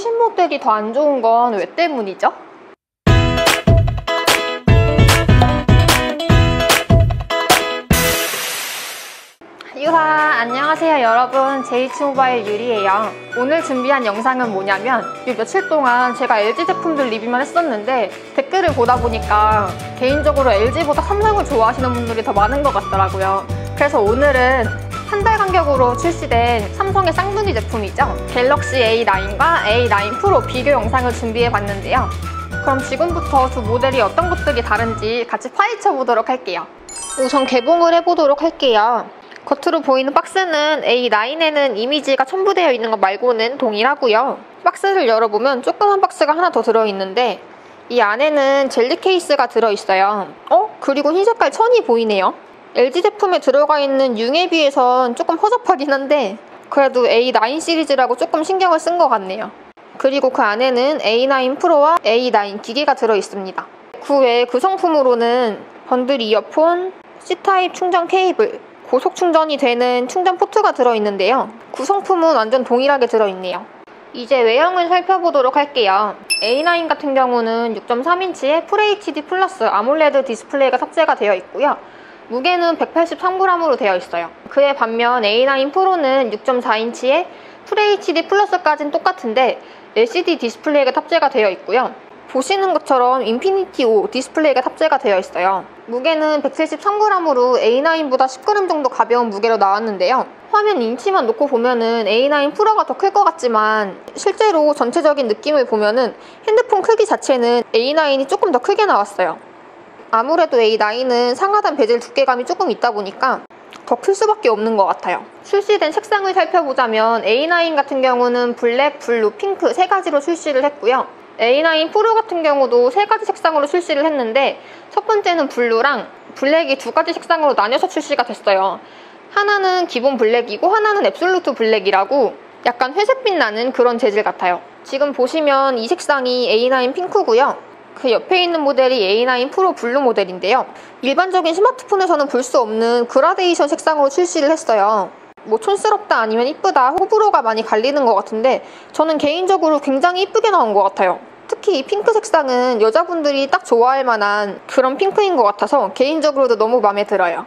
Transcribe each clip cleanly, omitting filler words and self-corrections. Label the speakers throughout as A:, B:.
A: 최신 모델이 더 안 좋은 건 왜 때문이죠? 유하! 안녕하세요 여러분, JH모바일 유리예요. 오늘 준비한 영상은 뭐냐면 이 며칠 동안 제가 LG 제품들 리뷰만 했었는데 댓글을 보다 보니까 개인적으로 LG보다 삼성을 좋아하시는 분들이 더 많은 것 같더라고요. 그래서 오늘은 한 달 간격으로 출시된 삼성의 쌍둥이 제품이죠. 갤럭시 A9과 A9 프로 비교 영상을 준비해봤는데요. 그럼 지금부터 두 모델이 어떤 것들이 다른지 같이 파헤쳐 보도록 할게요. 우선 개봉을 해보도록 할게요. 겉으로 보이는 박스는 A9에는 이미지가 첨부되어 있는 것 말고는 동일하고요. 박스를 열어보면 조그만 박스가 하나 더 들어있는데 이 안에는 젤리 케이스가 들어있어요. 그리고 흰 색깔 천이 보이네요. LG 제품에 들어가 있는 융에 비해선 조금 허접하긴 한데 그래도 A9 시리즈라고 조금 신경을 쓴 것 같네요. 그리고 그 안에는 A9 프로와 A9 기기가 들어있습니다. 그 외에 구성품으로는 번들 이어폰, C타입 충전 케이블, 고속 충전이 되는 충전 포트가 들어있는데요. 구성품은 완전 동일하게 들어있네요. 이제 외형을 살펴보도록 할게요. A9 같은 경우는 6.3인치의 FHD 플러스 아몰레드 디스플레이가 탑재가 되어 있고요. 무게는 183g으로 되어 있어요. 그에 반면 A9 프로는 6.4인치의 FHD 플러스까지는 똑같은데 LCD 디스플레이가 탑재가 되어 있고요. 보시는 것처럼 인피니티 5 디스플레이가 탑재가 되어 있어요. 무게는 173g으로 A9보다 10g 정도 가벼운 무게로 나왔는데요. 화면 인치만 놓고 보면은 A9 프로가 더 클 것 같지만 실제로 전체적인 느낌을 보면은 핸드폰 크기 자체는 A9이 조금 더 크게 나왔어요. 아무래도 A9은 상하단 베젤 두께감이 조금 있다 보니까 더 클 수밖에 없는 것 같아요. 출시된 색상을 살펴보자면 A9 같은 경우는 블랙, 블루, 핑크 세 가지로 출시를 했고요. A9 프로 같은 경우도 세 가지 색상으로 출시를 했는데 첫 번째는 블루랑 블랙이 두 가지 색상으로 나뉘어서 출시가 됐어요. 하나는 기본 블랙이고 하나는 앱솔루트 블랙이라고 약간 회색빛 나는 그런 재질 같아요. 지금 보시면 이 색상이 A9 핑크고요. 그 옆에 있는 모델이 A9 프로 블루 모델인데요. 일반적인 스마트폰에서는 볼 수 없는 그라데이션 색상으로 출시를 했어요. 뭐 촌스럽다 아니면 이쁘다 호불호가 많이 갈리는 것 같은데 저는 개인적으로 굉장히 이쁘게 나온 것 같아요. 특히 이 핑크 색상은 여자분들이 딱 좋아할 만한 그런 핑크인 것 같아서 개인적으로도 너무 마음에 들어요.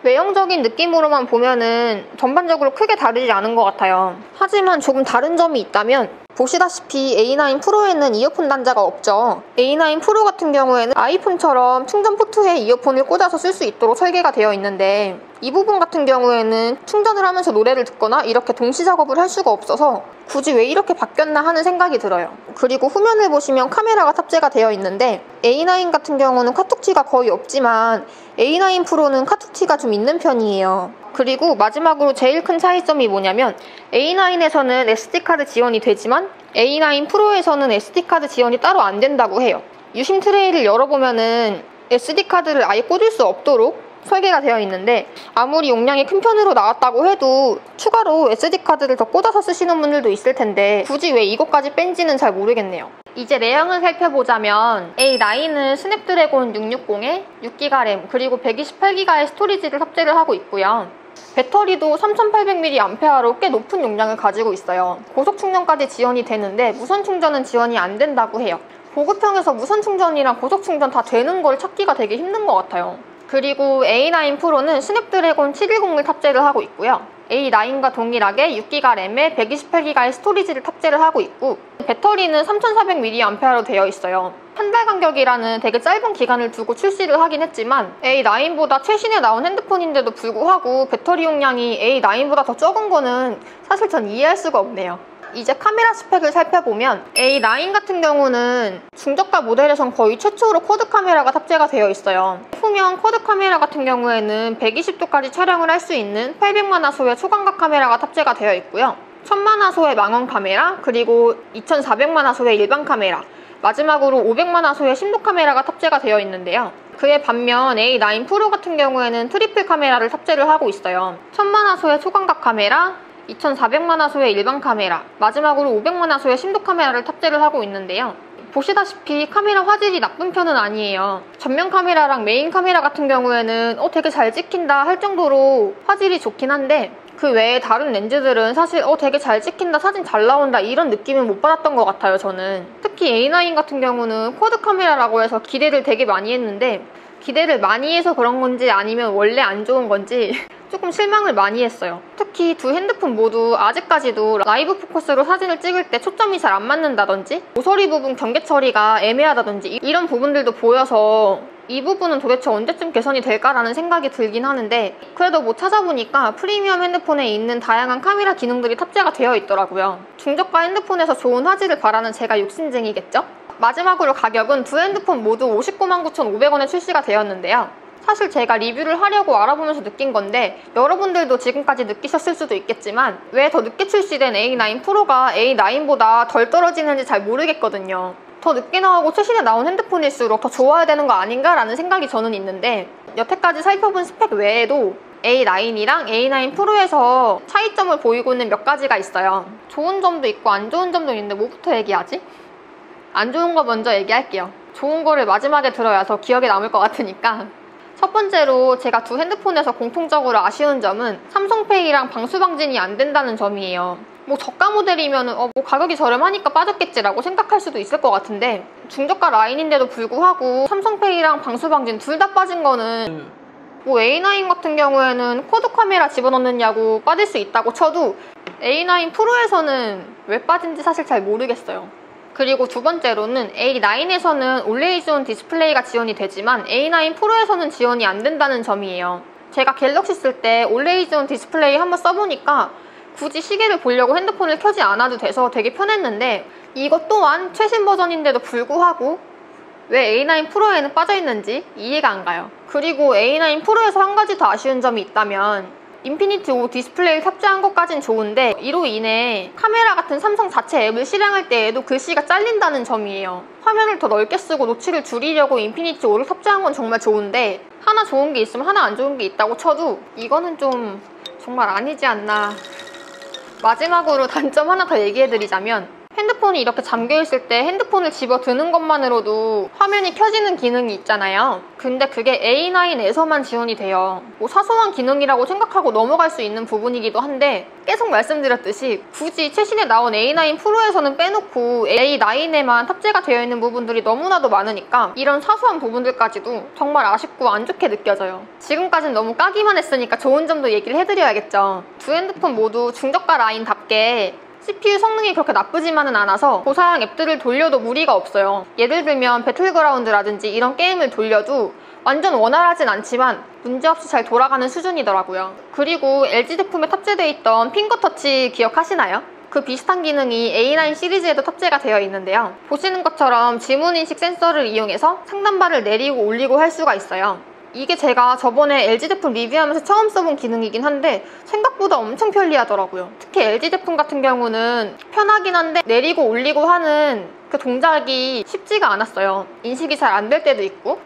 A: 외형적인 느낌으로만 보면은 전반적으로 크게 다르지 않은 것 같아요. 하지만 조금 다른 점이 있다면 보시다시피 A9 프로에는 이어폰 단자가 없죠. A9 프로 같은 경우에는 아이폰처럼 충전 포트에 이어폰을 꽂아서 쓸 수 있도록 설계가 되어 있는데 이 부분 같은 경우에는 충전을 하면서 노래를 듣거나 이렇게 동시 작업을 할 수가 없어서 굳이 왜 이렇게 바뀌었나 하는 생각이 들어요. 그리고 후면을 보시면 카메라가 탑재가 되어 있는데 A9 같은 경우는 카툭티가 거의 없지만 A9 프로는 카툭티가 좀 있는 편이에요. 그리고 마지막으로 제일 큰 차이점이 뭐냐면 A9에서는 SD카드 지원이 되지만 A9 프로에서는 SD카드 지원이 따로 안 된다고 해요. 유심 트레이를 열어보면은 SD카드를 아예 꽂을 수 없도록 설계가 되어 있는데 아무리 용량이 큰 편으로 나왔다고 해도 추가로 SD카드를 더 꽂아서 쓰시는 분들도 있을 텐데 굳이 왜 이것까지 뺀지는 잘 모르겠네요. 이제 내용을 살펴보자면 A9은 스냅드래곤 660에 6기가 램 그리고 128기가의 스토리지를 탑재를 하고 있고요. 배터리도 3800mAh로 꽤 높은 용량을 가지고 있어요. 고속 충전까지 지원이 되는데 무선 충전은 지원이 안 된다고 해요. 보급형에서 무선 충전이랑 고속 충전 다 되는 걸 찾기가 되게 힘든 것 같아요. 그리고 A9 프로는 스냅드래곤 710을 탑재를 하고 있고요. A9과 동일하게 6기가 램에 128기가의 스토리지를 탑재를 하고 있고 배터리는 3400mAh로 되어 있어요. 한 달 간격이라는 되게 짧은 기간을 두고 출시를 하긴 했지만 A9보다 최신에 나온 핸드폰인데도 불구하고 배터리 용량이 A9보다 더 적은 거는 사실 전 이해할 수가 없네요. 이제 카메라 스펙을 살펴보면 A9 같은 경우는 중저가 모델에선 거의 최초로 쿼드 카메라가 탑재가 되어 있어요. 후면 쿼드 카메라 같은 경우에는 120도까지 촬영을 할 수 있는 800만화소의 초광각 카메라가 탑재가 되어 있고요. 1000만화소의 망원 카메라, 그리고 2400만화소의 일반 카메라, 마지막으로 500만화소의 심도 카메라가 탑재가 되어 있는데요. 그에 반면 A9 프로 같은 경우에는 트리플 카메라를 탑재를 하고 있어요. 1000만화소의 초광각 카메라, 2400만화소의 일반 카메라, 마지막으로 500만화소의 심도 카메라를 탑재를 하고 있는데요. 보시다시피 카메라 화질이 나쁜 편은 아니에요. 전면 카메라랑 메인 카메라 같은 경우에는 되게 잘 찍힌다 할 정도로 화질이 좋긴 한데 그 외에 다른 렌즈들은 사실 되게 잘 찍힌다, 사진 잘 나온다 이런 느낌은 못 받았던 것 같아요, 저는. 특히 A9 같은 경우는 쿼드 카메라라고 해서 기대를 되게 많이 했는데 기대를 많이 해서 그런 건지 아니면 원래 안 좋은 건지 조금 실망을 많이 했어요. 특히 두 핸드폰 모두 아직까지도 라이브 포커스로 사진을 찍을 때 초점이 잘 안 맞는다든지 모서리 부분 경계 처리가 애매하다든지 이런 부분들도 보여서 이 부분은 도대체 언제쯤 개선이 될까라는 생각이 들긴 하는데 그래도 뭐 찾아보니까 프리미엄 핸드폰에 있는 다양한 카메라 기능들이 탑재가 되어 있더라고요. 중저가 핸드폰에서 좋은 화질을 바라는 제가 욕심쟁이겠죠? 마지막으로 가격은 두 핸드폰 모두 599,500원에 출시가 되었는데요. 사실 제가 리뷰를 하려고 알아보면서 느낀 건데 여러분들도 지금까지 느끼셨을 수도 있겠지만 왜 더 늦게 출시된 A9 프로가 A9보다 덜 떨어지는지 잘 모르겠거든요. 더 늦게 나오고 최신에 나온 핸드폰일수록 더 좋아야 되는 거 아닌가라는 생각이 저는 있는데 여태까지 살펴본 스펙 외에도 A9이랑 A9 프로에서 차이점을 보이고 있는 몇 가지가 있어요. 좋은 점도 있고 안 좋은 점도 있는데 뭐부터 얘기하지? 안 좋은 거 먼저 얘기할게요. 좋은 거를 마지막에 들어야 더 기억에 남을 것 같으니까. 첫 번째로 제가 두 핸드폰에서 공통적으로 아쉬운 점은 삼성페이랑 방수방진이 안 된다는 점이에요. 뭐 저가 모델이면 뭐 가격이 저렴하니까 빠졌겠지라고 생각할 수도 있을 것 같은데 중저가 라인인데도 불구하고 삼성페이랑 방수방진 둘 다 빠진 거는 뭐 A9 같은 경우에는 쿼드 카메라 집어넣느냐고 빠질 수 있다고 쳐도 A9 프로에서는 왜 빠진지 사실 잘 모르겠어요. 그리고 두 번째로는 A9에서는 올레이즈온 디스플레이가 지원이 되지만 A9 프로에서는 지원이 안 된다는 점이에요. 제가 갤럭시 쓸 때 올레이즈온 디스플레이 한번 써보니까 굳이 시계를 보려고 핸드폰을 켜지 않아도 돼서 되게 편했는데 이것 또한 최신 버전인데도 불구하고 왜 A9 프로에는 빠져있는지 이해가 안 가요. 그리고 A9 프로에서 한 가지 더 아쉬운 점이 있다면 인피니티 5 디스플레이를 탑재한 것까진 좋은데 이로 인해 카메라 같은 삼성 자체 앱을 실행할 때에도 글씨가 잘린다는 점이에요. 화면을 더 넓게 쓰고 노치를 줄이려고 인피니티 5를 탑재한 건 정말 좋은데 하나 좋은 게 있으면 하나 안 좋은 게 있다고 쳐도 이거는 좀 정말 아니지 않나. 마지막으로 단점 하나 더 얘기해드리자면 핸드폰이 이렇게 잠겨있을 때 핸드폰을 집어드는 것만으로도 화면이 켜지는 기능이 있잖아요. 근데 그게 A9에서만 지원이 돼요. 뭐 사소한 기능이라고 생각하고 넘어갈 수 있는 부분이기도 한데 계속 말씀드렸듯이 굳이 최신에 나온 A9 프로에서는 빼놓고 A9에만 탑재가 되어 있는 부분들이 너무나도 많으니까 이런 사소한 부분들까지도 정말 아쉽고 안 좋게 느껴져요. 지금까지는 너무 까기만 했으니까 좋은 점도 얘기를 해드려야겠죠. 두 핸드폰 모두 중저가 라인답게 CPU 성능이 그렇게 나쁘지만은 않아서 고사양 앱들을 돌려도 무리가 없어요. 예를 들면 배틀그라운드라든지 이런 게임을 돌려도 완전 원활하진 않지만 문제없이 잘 돌아가는 수준이더라고요. 그리고 LG 제품에 탑재되어 있던 핑거터치 기억하시나요? 그 비슷한 기능이 A9 시리즈에도 탑재가 되어 있는데요. 보시는 것처럼 지문인식 센서를 이용해서 상단바를 내리고 올리고 할 수가 있어요. 이게 제가 저번에 LG 제품 리뷰하면서 처음 써본 기능이긴 한데 생각보다 엄청 편리하더라고요. 특히 LG 제품 같은 경우는 편하긴 한데 내리고 올리고 하는 그 동작이 쉽지가 않았어요. 인식이 잘 안 될 때도 있고.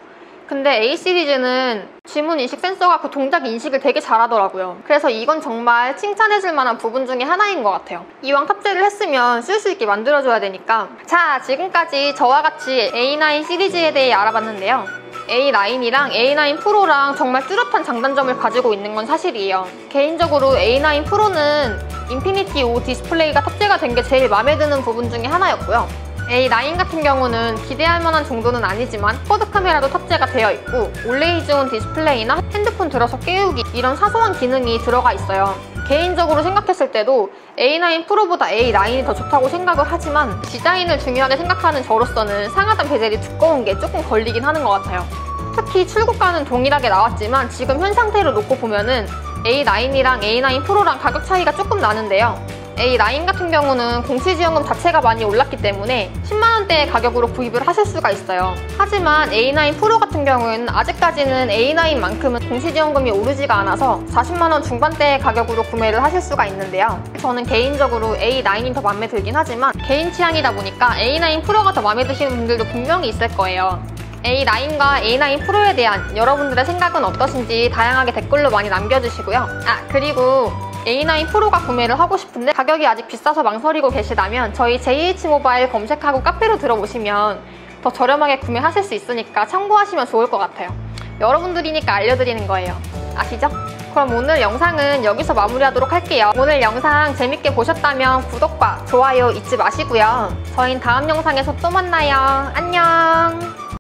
A: 근데 A 시리즈는 지문 인식 센서가 그 동작 인식을 되게 잘하더라고요. 그래서 이건 정말 칭찬해줄 만한 부분 중에 하나인 것 같아요. 이왕 탑재를 했으면 쓸 수 있게 만들어줘야 되니까. 자, 지금까지 저와 같이 A9 시리즈에 대해 알아봤는데요. A9이랑 A9 프로랑 정말 뚜렷한 장단점을 가지고 있는 건 사실이에요. 개인적으로 A9 프로는 인피니티 5 디스플레이가 탑재가 된 게 제일 마음에 드는 부분 중에 하나였고요. A9 같은 경우는 기대할 만한 정도는 아니지만 쿼드 카메라도 탑재가 되어 있고 올레이즈온 디스플레이나 핸드폰 들어서 깨우기 이런 사소한 기능이 들어가 있어요. 개인적으로 생각했을 때도 A9 프로보다 A9이 더 좋다고 생각을 하지만 디자인을 중요하게 생각하는 저로서는 상하단 베젤이 두꺼운 게 조금 걸리긴 하는 것 같아요. 특히 출고가는 동일하게 나왔지만 지금 현 상태로 놓고 보면은 A9이랑 A9 프로랑 가격 차이가 조금 나는데요. A9 같은 경우는 공시지원금 자체가 많이 올랐기 때문에 10만원대의 가격으로 구입을 하실 수가 있어요. 하지만 A9 프로 같은 경우는 아직까지는 A9만큼은 공시지원금이 오르지가 않아서 40만원 중반대의 가격으로 구매를 하실 수가 있는데요. 저는 개인적으로 A9이 더 마음에 들긴 하지만 개인 취향이다 보니까 A9 프로가 더 마음에 드시는 분들도 분명히 있을 거예요. A9과 A9 프로에 대한 여러분들의 생각은 어떠신지 다양하게 댓글로 많이 남겨주시고요. 그리고 A9 프로가 구매를 하고 싶은데 가격이 아직 비싸서 망설이고 계시다면 저희 JH모바일 검색하고 카페로 들어보시면 더 저렴하게 구매하실 수 있으니까 참고하시면 좋을 것 같아요. 여러분들이니까 알려드리는 거예요. 아시죠? 그럼 오늘 영상은 여기서 마무리하도록 할게요. 오늘 영상 재밌게 보셨다면 구독과 좋아요 잊지 마시고요. 저희는 다음 영상에서 또 만나요. 안녕.